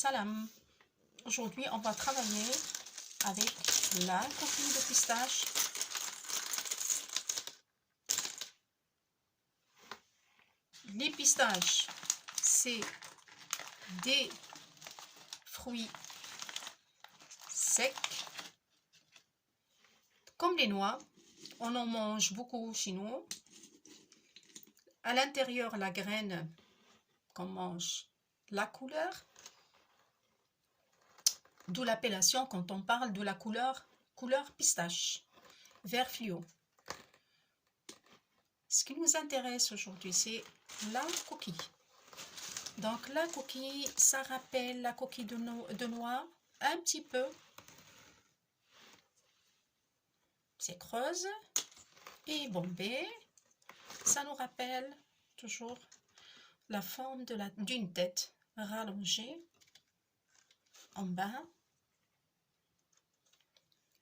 Salam. Aujourd'hui, on va travailler avec la coquille de pistache. Les pistaches, c'est des fruits secs, comme les noix. On en mange beaucoup chez nous. À l'intérieur, la graine qu'on mange, la couleur, d'où l'appellation quand on parle de la couleur pistache, vert fluo. Ce qui nous intéresse aujourd'hui, c'est la coquille. Donc la coquille, ça rappelle la coquille de noix, un petit peu. C'est creuse et bombé. Ça nous rappelle toujours la forme d'une tête rallongée en bas.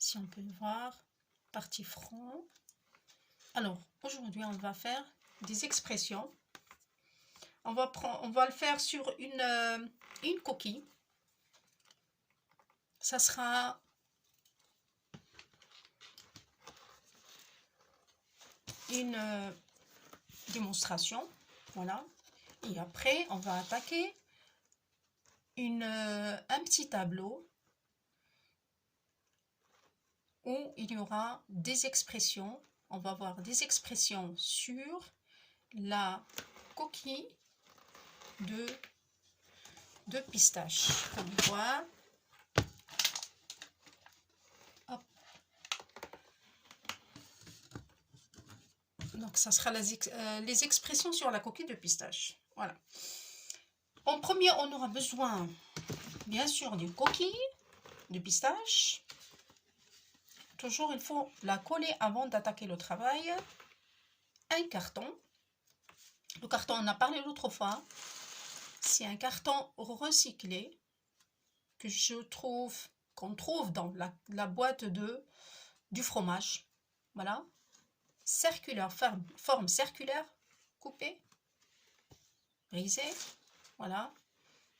Si on peut le voir, partie front. Alors, aujourd'hui, on va faire des expressions. On va le faire sur une coquille. Ça sera une démonstration. Voilà. Et après, on va attaquer un petit tableau où il y aura des expressions. On va voir des expressions sur la coquille de pistache. Comme on voit. Hop. Donc, ça sera les expressions sur la coquille de pistache. Voilà. En premier, on aura besoin, bien sûr, d'une coquille de pistache. Toujours, il faut la coller avant d'attaquer le travail. Un carton. Le carton, on a parlé l'autre fois. C'est un carton recyclé qu'on trouve dans la boîte du fromage. Voilà. Circulaire, forme circulaire, coupée, brisée. Voilà.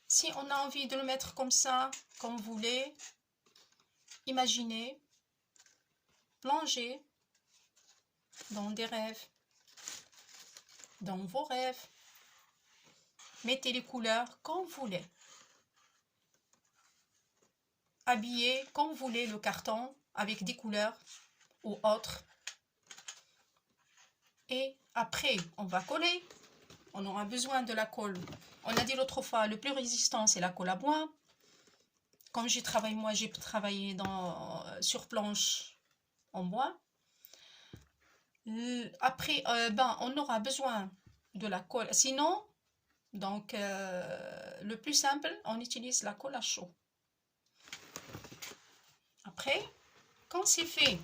Si on a envie de le mettre comme ça, comme vous voulez, imaginez, plongez dans des rêves, dans vos rêves. Mettez les couleurs comme vous voulez. Habillez comme vous voulez le carton avec des couleurs ou autres. Et après, on va coller. On aura besoin de la colle. On a dit l'autre fois, le plus résistant, c'est la colle à bois. Comme j'ai travaillé sur planche en bois. Après, on aura besoin de la colle. Sinon, donc, le plus simple, on utilise la colle à chaud. Après, quand c'est fait,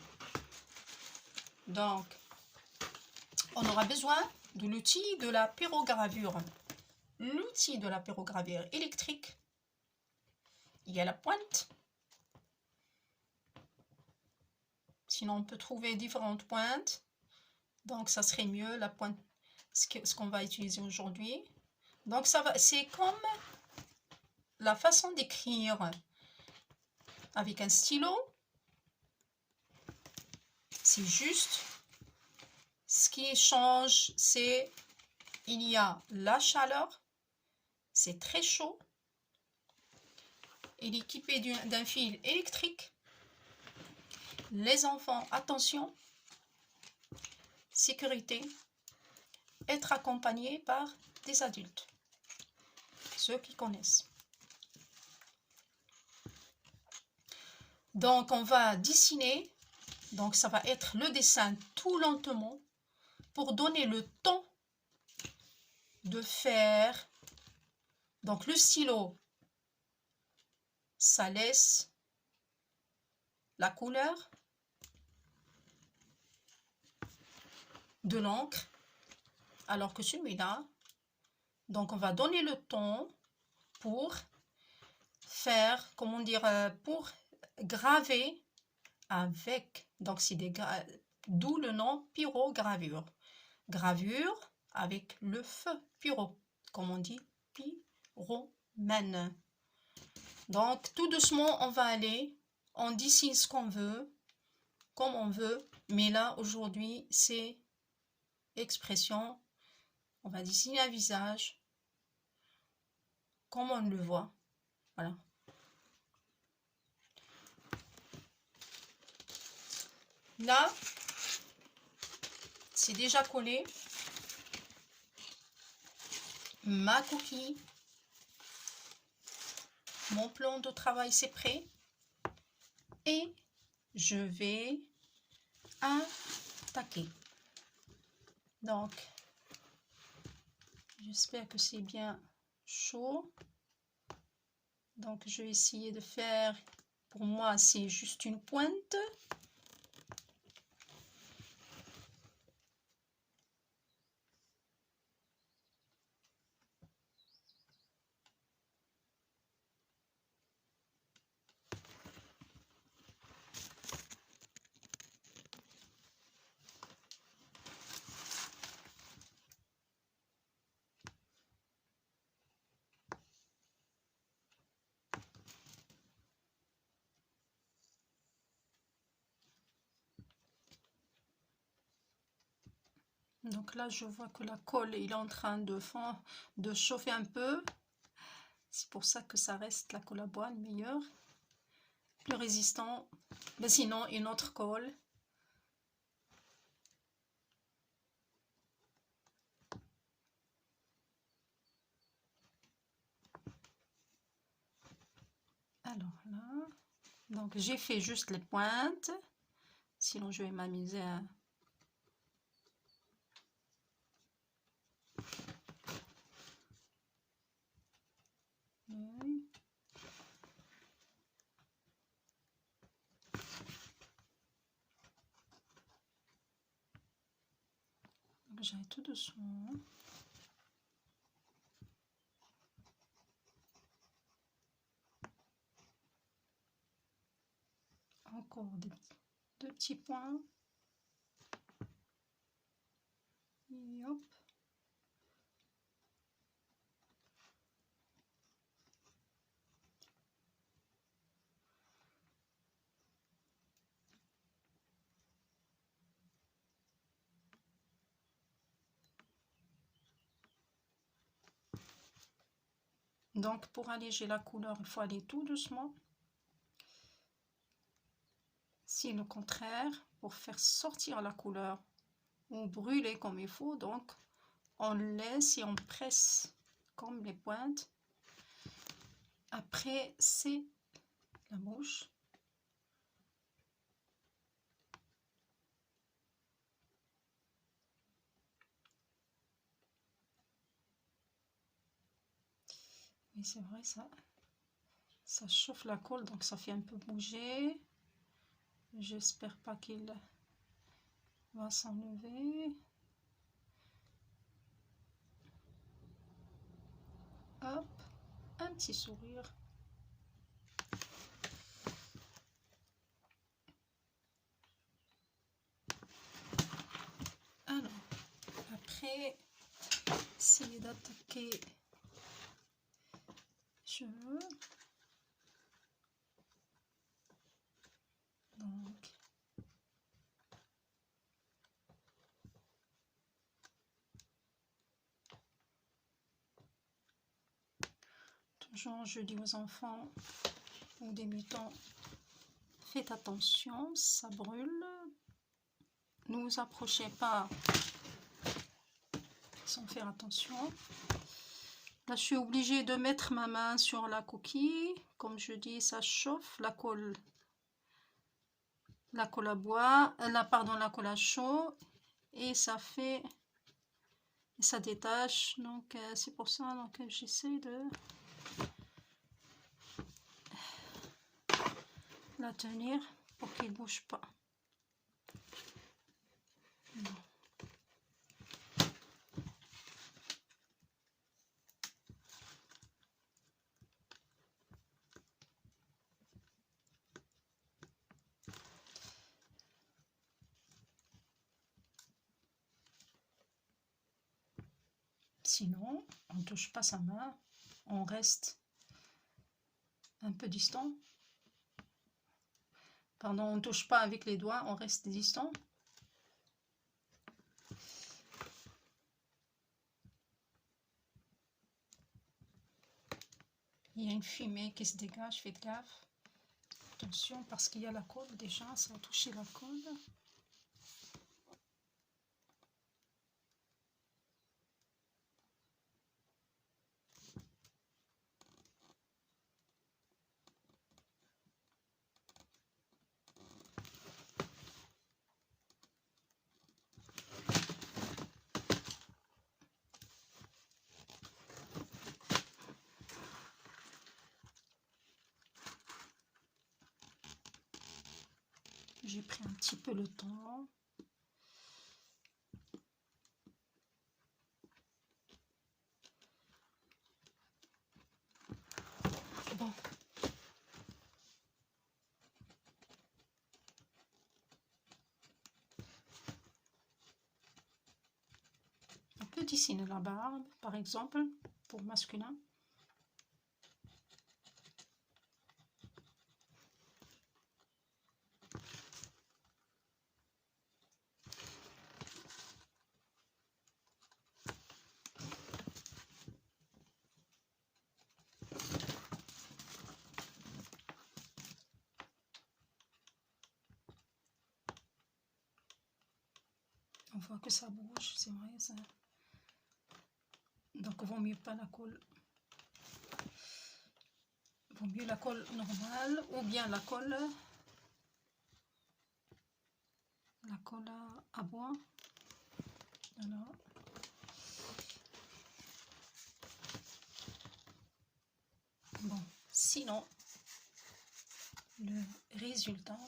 donc, on aura besoin de l'outil de la pyrogravure. L'outil de la pyrogravure électrique. Il y a la pointe. Sinon, on peut trouver différentes pointes. Donc, ça serait mieux la pointe, ce qu'on va utiliser aujourd'hui. Donc, c'est comme la façon d'écrire avec un stylo. C'est juste, ce qui change, c'est il y a la chaleur. C'est très chaud. Il est équipé d'un fil électrique. Les enfants, attention, sécurité, être accompagné par des adultes, ceux qui connaissent. Donc, on va dessiner. Donc, ça va être le dessin tout lentement pour donner le temps de faire. Donc, le stylo, ça laisse la couleur de l'encre, alors que celui-là, donc on va donner le temps pour faire, comment dire, pour graver avec, donc c'est d'où le nom pyrogravure. Gravure avec le feu, pyro, comme on dit, pyromane. Donc, tout doucement, on va aller. On dessine ce qu'on veut, comme on veut. Mais là, aujourd'hui, c'est expression. On va dessiner un visage, comme on le voit. Voilà. Là, c'est déjà collé. Ma coquille. Mon plan de travail, c'est prêt. Et je vais attaquer. Donc, j'espère que c'est bien chaud. Donc, je vais essayer de faire, pour moi, c'est juste une pointe. Donc là, je vois que la colle, il est en train de chauffer un peu. C'est pour ça que ça reste la colle à bois meilleure. Plus résistant. Mais sinon, une autre colle. Alors là, donc j'ai fait juste les pointes. Sinon, je vais m'amuser à... J'arrête tout doucement. Encore deux petits points. Et hop. Donc, pour alléger la couleur, il faut aller tout doucement. Si le contraire, pour faire sortir la couleur ou brûler comme il faut, donc on laisse et on presse comme les pointes. Après, c'est la bouche. Oui, c'est vrai, ça chauffe la colle, donc ça fait un peu bouger. J'espère pas qu'il va s'enlever. Hop, un petit sourire. Alors, après, essayer d'attaquer les cheveux. Donc, toujours, je dis aux enfants, aux débutants, faites attention, ça brûle. Ne vous approchez pas sans faire attention. Là, je suis obligée de mettre ma main sur la coquille. Comme je dis, ça chauffe. La colle à bois, la colle à chaud. Et ça fait... ça détache. Donc, c'est pour ça que j'essaie de la tenir pour qu'il ne bouge pas. Sinon, on ne touche pas sa main, on reste un peu distant. Pardon, on ne touche pas avec les doigts, on reste distant. Il y a une fumée qui se dégage, faites gaffe. Attention, parce qu'il y a la colle déjà, ça va toucher la colle. J'ai pris un petit peu le temps. Bon. On peut dessiner la barbe, par exemple, pour masculin. On voit que ça bouge, c'est vrai ça. Donc vaut mieux pas la colle. Vaut mieux la colle normale ou bien la colle à bois. Voilà. Bon, sinon le résultat.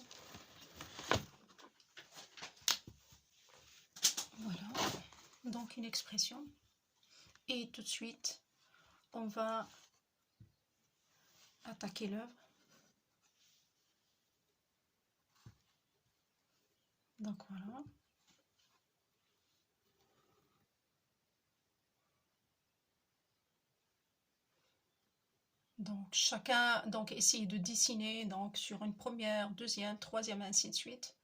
Voilà, donc une expression. Et tout de suite, on va attaquer l'œuvre. Donc voilà. Donc chacun essaye de dessiner donc sur une première, deuxième, troisième, ainsi de suite.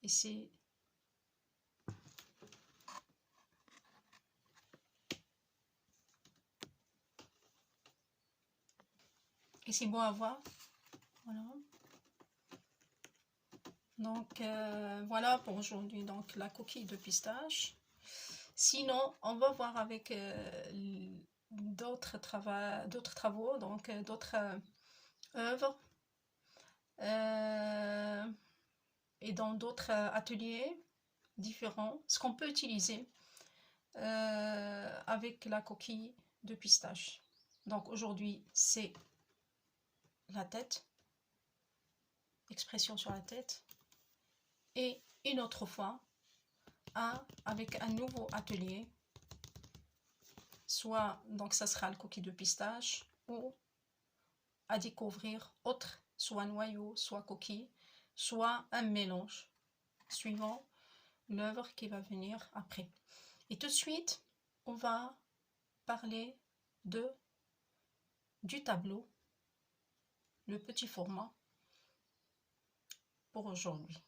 Et c'est bon à voir. Voilà. Donc voilà pour aujourd'hui, donc la coquille de pistache. Sinon, on va voir avec d'autres travaux, donc d'autres œuvres et dans d'autres ateliers différents, ce qu'on peut utiliser avec la coquille de pistache. Donc aujourd'hui, c'est la tête, expression sur la tête, et une autre fois, avec un nouveau atelier, soit donc ça sera le coquille de pistache, ou à découvrir autre, soit noyau, soit coquille, soit un mélange, suivant l'œuvre qui va venir après. Et tout de suite, on va parler du tableau, le petit format pour aujourd'hui.